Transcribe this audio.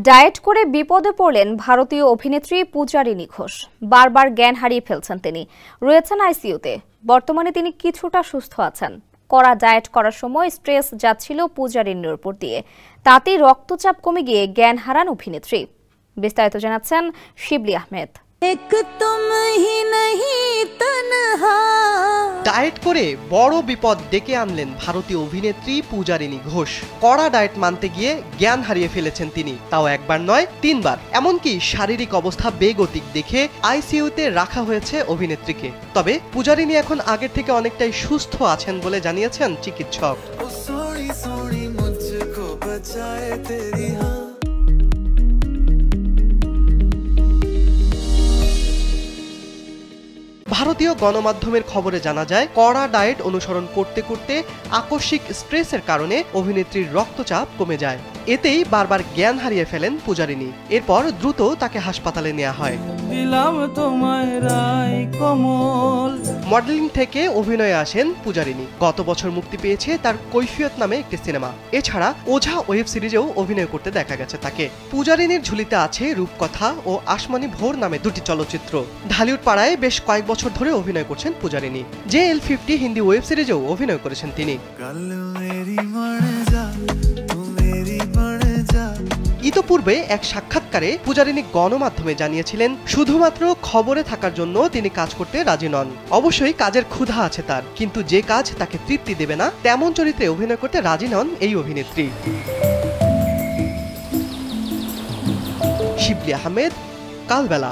Diet করে বিপদে পড়লেন ভারতীয় অভিনেত্রী পূজারিনী ঘোষ। বারবার জ্ঞান হারিয়ে ফেলছেন তিনি, রয়েছেন আইসিইউতে। বর্তমানে তিনি কিছুটা সুস্থ আছেন। কড়া ডায়েট করার সময় স্ট্রেস যাচ্ছিল পূজারিনীর উপর দিয়ে, তাতেই রক্তচাপ কমে গিয়ে জ্ঞান হারান অভিনেত্রী। বিস্তারিত জানাচ্ছেন শিবলি আহমেদ। ডায়েট করে বড় বিপদ ডেকে আনলেন ভারতীয় অভিনেত্রী পূজারিনী ঘোষ। কড়া ডায়েট মানতে গিয়ে জ্ঞান হারিয়ে ফেলেছেন তিনি, তাও একবার নয় 3 বার। এমনকি শারীরিক অবস্থা বেগতিক দেখে আইসিইউতে রাখা হয়েছে অভিনেত্রীকে। তবে পূজারিনী এখন আগের থেকে অনেকটাই সুস্থ আছেন বলে জানিয়েছেন চিকিৎসক। ভারতীয় গণমাধ্যমের খবরে জানা যায়, কড়া ডায়েট অনুসরণ করতে করতে আকস্মিক স্ট্রেসের কারণে অভিনেত্রীর রক্তচাপ কমে যায়। এতেই বারবার জ্ঞান হারিয়ে ফেলেন পূজারিনী। এরপর দ্রুত তাকে হাসপাতালে নেওয়া হয়। মডেলিং থেকে অভিনয়ে আসেন পূজারিনী। গত বছর মুক্তি পেয়েছে তার কৈফিয়ত নামে একটি সিনেমা। এছাড়া ওঝা ওয়েব সিরিজেও অভিনয় করতে দেখা গেছে তাকে। পূজারিনীর ঝুলিতে আছে রূপকথা ও আসমানি ভোর নামে 2টি চলচ্চিত্র। ঢালিউড পাড়ায় বেশ কয়েক বছর ধরে অভিনয় করছেন পূজারিনী। JL50 হিন্দি ওয়েব সিরিজেও অভিনয় করেছেন তিনি। ইতোপূর্বে এক সাক্ষাৎকারে পূজারিনী গণমাধ্যমে জানিয়েছিলেন, শুধুমাত্র খবরে থাকার জন্য তিনি কাজ করতে রাজি নন। অবশ্যই কাজের ক্ষুধা আছে তার, কিন্তু যে কাজ তাকে তৃপ্তি দেবে না তেমন চরিত্রে অভিনয় করতে রাজি নন এই অভিনেত্রী। শিবলি আহমেদ, কালবেলা।